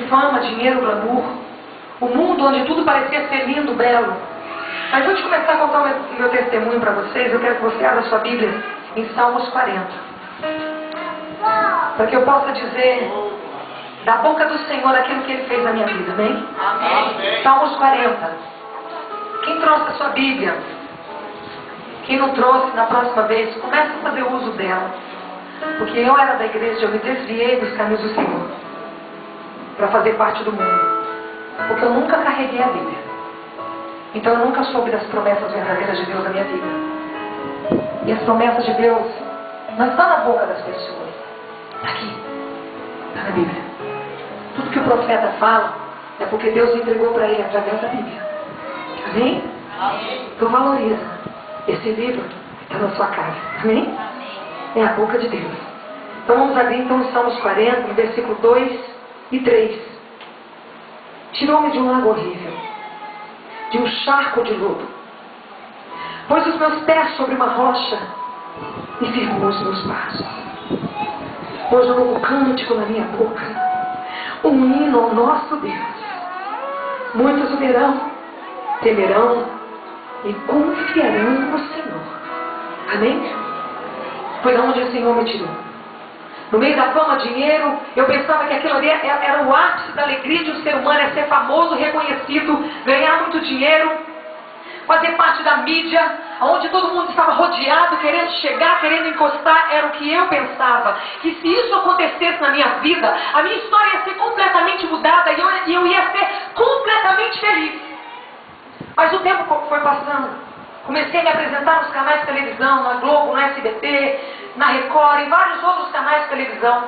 fama, dinheiro, glamour. O mundo onde tudo parecia ser lindo, belo. Mas antes de começar a contar o meu testemunho para vocês, eu quero que você abra sua Bíblia em Salmos 40. Para que eu possa dizer da boca do Senhor aquilo que Ele fez na minha vida, amém? Amém. Salmos 40. Quem trouxe a sua Bíblia? Quem não trouxe, na próxima vez, comece a fazer uso dela. Porque eu era da igreja, eu me desviei dos caminhos do Senhor para fazer parte do mundo. Porque eu nunca carreguei a Bíblia. Então eu nunca soube das promessas verdadeiras de Deus na minha vida. E as promessas de Deus não estão na boca das pessoas. Está aqui. Está na Bíblia. Tudo que o profeta fala é porque Deus entregou para ele através da Bíblia. Amém? Amém. Então valoriza. Esse livro está na sua casa. Amém? É a boca de Deus. Então vamos abrir então os Salmos 40, no versículo 2 e 3. Tirou-me de um lago horrível, de um charco de lodo. Pôs os meus pés sobre uma rocha e firmou os meus passos. Pôs um novo cântico na minha boca, um hino ao nosso Deus. Muitos o verão, temerão e confiarão no Senhor. Amém? Foi de onde o Senhor me tirou. No meio da fama, dinheiro, eu pensava que aquilo ali era o ápice da alegria de um ser humano, é ser famoso, reconhecido, ganhar muito dinheiro, fazer parte da mídia, onde todo mundo estava rodeado, querendo chegar, querendo encostar. Era o que eu pensava. Que se isso acontecesse na minha vida, a minha história ia ser completamente mudada e eu ia ser completamente feliz. Mas o tempo foi passando. Comecei a me apresentar nos canais de televisão, na Globo, no SBT, na Record, em vários outros canais de televisão.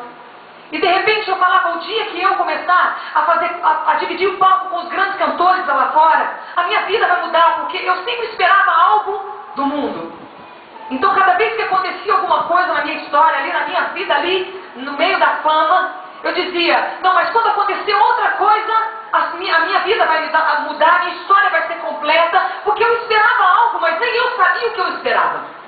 E de repente eu falava, o dia que eu começar a dividir o palco com os grandes cantores lá fora, a minha vida vai mudar, porque eu sempre esperava algo do mundo. Então cada vez que acontecia alguma coisa na minha história, ali na minha vida, ali no meio da fama, eu dizia, não, mas quando acontecer outra coisa, a minha vida vai mudar, a minha história vai ser completa, porque eu esperava algo, mas nem eu sabia o que eu esperava.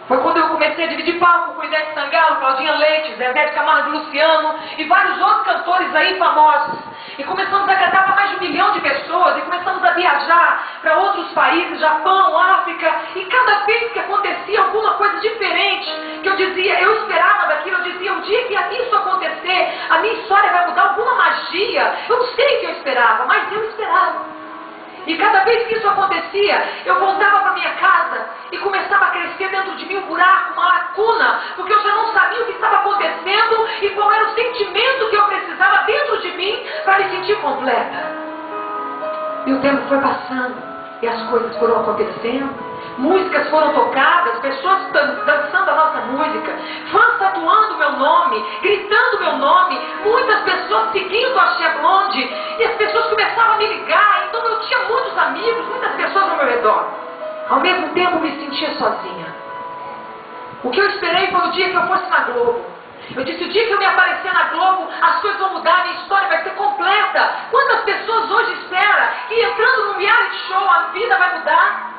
Foi quando eu comecei a dividir palco com Ivete Sangalo, Claudinha Leite, Zezé de Camargo, Luciano e vários outros cantores aí famosos. E começamos a cantar para mais de 1 milhão de pessoas e começamos a viajar para outros países, Japão, África. E cada vez que acontecia alguma coisa diferente, que eu dizia, eu esperava daquilo, eu dizia, o dia que isso acontecer, a minha história vai mudar, alguma magia. Eu não sei o que eu esperava, mas eu esperava. E cada vez que isso acontecia, eu voltava para minha casa e começava a crescer dentro de mim um buraco, uma lacuna, porque eu já não sabia o que estava acontecendo e qual era o sentimento que eu precisava dentro de mim para me sentir completa. E o tempo foi passando e as coisas foram acontecendo, músicas foram tocadas, pessoas dançando a nossa música, fãs tatuando meu nome, gritando meu nome, muitas pessoas seguindo a Cher Blonde, e as pessoas começavam a me ligar, então eu tinha muitos amigos, muitas pessoas ao meu redor. Ao mesmo tempo me sentia sozinha. O que eu esperei foi o dia que eu fosse na Globo. Eu disse, o dia que eu me aparecer na Globo, as coisas vão mudar, a minha história vai ser completa. Quantas pessoas hoje esperam que entrando num reality show a vida vai mudar?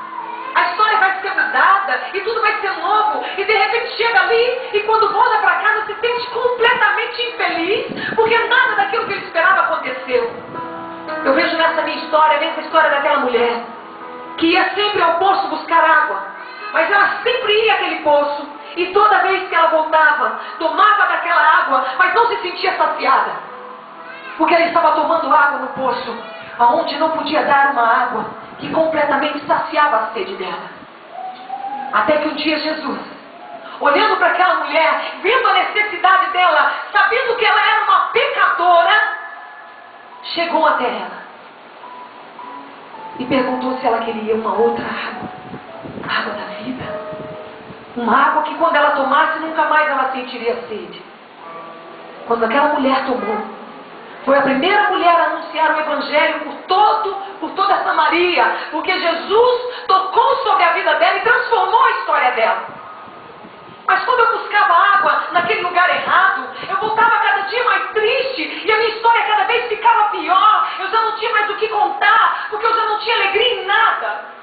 A história vai ser mudada e tudo vai ser novo. E de repente chega ali e quando volta para casa se sente completamente infeliz, porque nada daquilo que ele esperava aconteceu. Eu vejo nessa minha história, nessa história daquela mulher, que ia sempre ao poço buscar água. Mas ela sempre ia àquele poço. E toda vez que ela voltava, tomava daquela água, mas não se sentia saciada. Porque ela estava tomando água no poço, aonde não podia dar uma água que completamente saciava a sede dela. Até que um dia Jesus, olhando para aquela mulher, vendo a necessidade dela, sabendo que ela era uma pecadora, chegou até ela e perguntou se ela queria uma outra água, a água da vida. Uma água que quando ela tomasse, nunca mais ela sentiria sede. Quando aquela mulher tomou, foi a primeira mulher a anunciar o Evangelho por toda Samaria, porque Jesus tocou sobre a vida dela e transformou a história dela. Mas quando eu buscava água naquele lugar errado, eu voltava cada dia mais triste e a minha história cada vez ficava pior. Eu já não tinha mais o que contar, porque eu já não tinha alegria em nada.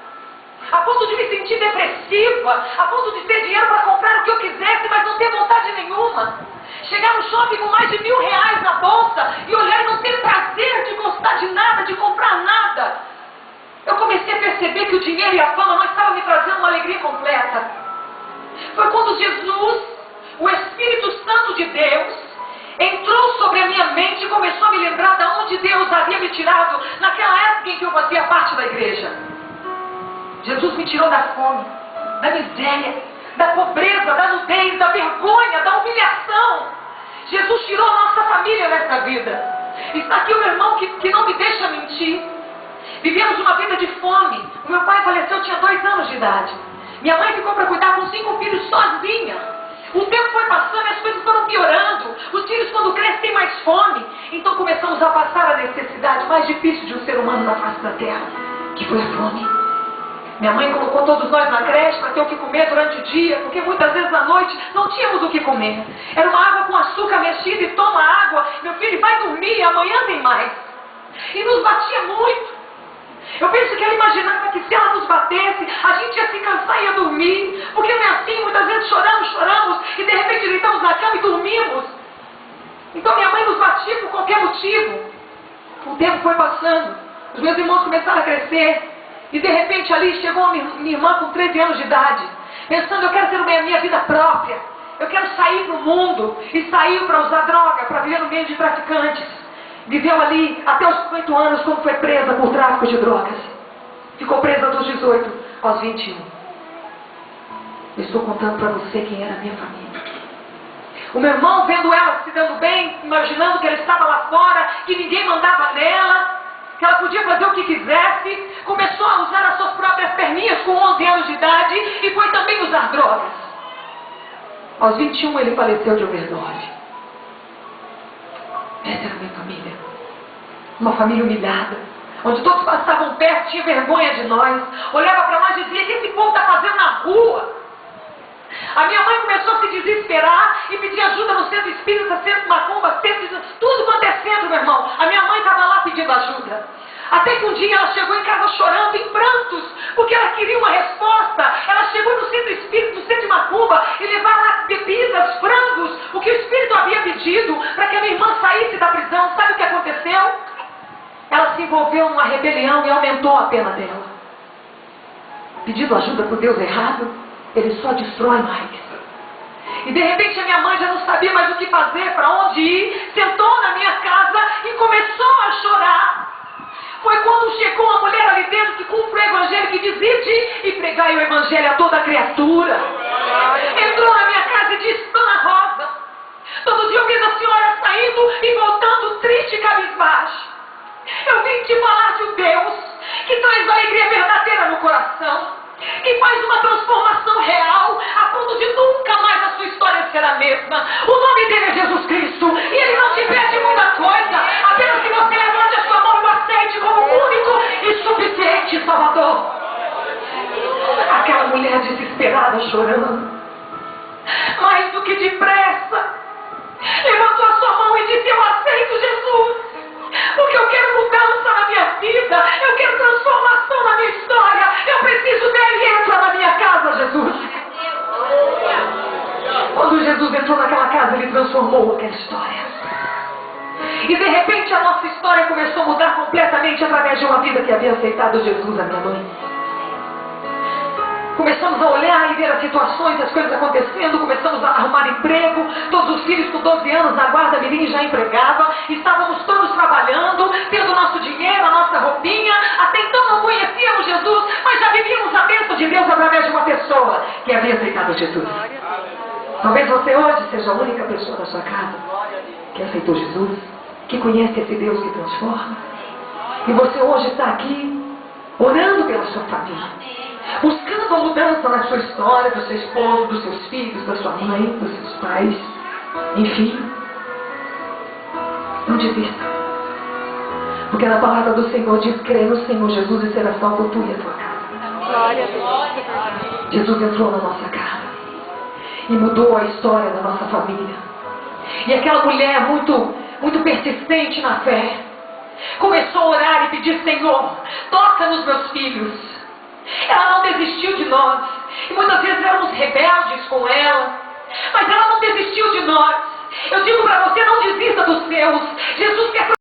A ponto de me sentir depressiva, a ponto de ter dinheiro para comprar o que eu quisesse, mas não ter vontade nenhuma. Chegar no shopping com mais de R$1.000 na bolsa e olhar e não ter prazer perceber que o dinheiro e a fama não estavam me trazendo uma alegria completa. Foi quando Jesus, o Espírito Santo de Deus, entrou sobre a minha mente e começou a me lembrar de onde Deus havia me tirado naquela época em que eu fazia parte da igreja. Jesus me tirou da fome, da miséria, da pobreza, da nudez, da vergonha, da humilhação. Jesus tirou a nossa família nessa vida. Está aqui o meu irmão que não me deixa mentir. Vivemos uma vida de fome. O meu pai faleceu, eu tinha 2 anos de idade. Minha mãe ficou para cuidar com 5 filhos sozinha. O tempo foi passando e as coisas foram piorando. Os filhos, quando crescem, têm mais fome. Então começamos a passar a necessidade mais difícil de um ser humano na face da terra, que foi a fome. Minha mãe colocou todos nós na creche para ter o que comer durante o dia, porque muitas vezes à noite não tínhamos o que comer. Era uma água com açúcar mexida e toma água, meu filho vai dormir, amanhã tem mais. E nos batia muito. Eu penso que ela imaginava que se ela nos batesse, a gente ia se cansar e ia dormir. Porque não é assim, muitas vezes choramos e de repente deitamos na cama e dormimos. Então minha mãe nos batia por qualquer motivo. O tempo foi passando, os meus irmãos começaram a crescer. E de repente ali chegou minha irmã com 13 anos de idade, pensando, eu quero ter minha vida própria, eu quero sair para o mundo, e saiu para usar droga, para viver no meio de traficantes. Viveu ali até os 18 anos, quando foi presa por tráfico de drogas. Ficou presa dos 18 aos 21. Eu estou contando para você quem era a minha família. O meu irmão, vendo ela se dando bem, imaginando que ela estava lá fora, que ninguém mandava nela, que ela podia fazer o que quisesse, começou a usar as suas próprias perninhas com 11 anos de idade e foi também usar drogas. Aos 21 ele faleceu de overdose. Essa era a minha família. Uma família humilhada, onde todos passavam perto, tinha vergonha de nós, olhava para nós e dizia, o que esse povo está fazendo na rua? A minha mãe começou a se desesperar e pedir ajuda no centro espírita, centro macumba, centro, tudo quanto é centro, meu irmão. A minha mãe estava lá pedindo ajuda. Até que um dia ela chegou em casa chorando, em prantos, porque ela queria uma resposta. Ela chegou no centro espírita, no centro de macumba, e levaram lá bebidas, frangos, o que o espírito havia pedido para que a minha irmã saísse da prisão. Sabe o que aconteceu? Ela se envolveu numa rebelião e aumentou a pena dela. Pedindo ajuda para o Deus errado, ele só destrói mais. E de repente a minha mãe já não sabia mais o que fazer, para onde ir, sentou na minha casa e começou a chorar. Foi quando chegou uma mulher ali dentro que cumpre o evangelho, que diz, ide e pregai o evangelho a toda criatura. Entrou na minha casa e disse, Dona Rosa, todo dia eu vejo a senhora saindo e voltando triste e cabisbaixo. Eu vim te falar de um Deus que traz alegria verdadeira no coração, que faz uma transformação real, a ponto de nunca mais a sua história ser a mesma. O nome dele é Jesus Cristo, e ele não te pede muita coisa, apenas que você levante a sua mão e o aceite como único e suficiente Salvador. Aquela mulher desesperada, chorando, mais do que depressa, levantou a sua mão e disse, eu aceito Jesus, porque eu quero mudança na minha vida, eu quero transformação na minha história, eu preciso dele, entra na minha casa, Jesus. Quando Jesus entrou naquela casa, ele transformou aquela história. E de repente a nossa história começou a mudar completamente através de uma vida que havia aceitado Jesus, a minha mãe. Começamos a olhar e ver as situações, as coisas acontecendo, começamos a arrumar emprego, todos os filhos com 12 anos na guarda mirim já empregava, estávamos todos trabalhando, tendo nosso dinheiro, a nossa roupinha, até então não conhecíamos Jesus, mas já vivíamos a bênção de Deus através de uma pessoa que havia aceitado Jesus. Talvez você hoje seja a única pessoa da sua casa que aceitou Jesus, que conhece esse Deus que transforma. E você hoje está aqui, orando pela sua família, buscando a mudança na sua história, do seu esposo, dos seus filhos, da sua mãe, dos seus pais, enfim. Não desista. Porque na palavra do Senhor diz, crê no Senhor Jesus e será salvo tu e a tua casa. Glória a Deus. Jesus entrou na nossa casa e mudou a história da nossa família. E aquela mulher muito persistente na fé começou a orar e pedir, Senhor, toca nos meus filhos. Ela não desistiu de nós. E muitas vezes éramos rebeldes com ela, mas ela não desistiu de nós. Eu digo para você, não desista dos seus. Jesus quer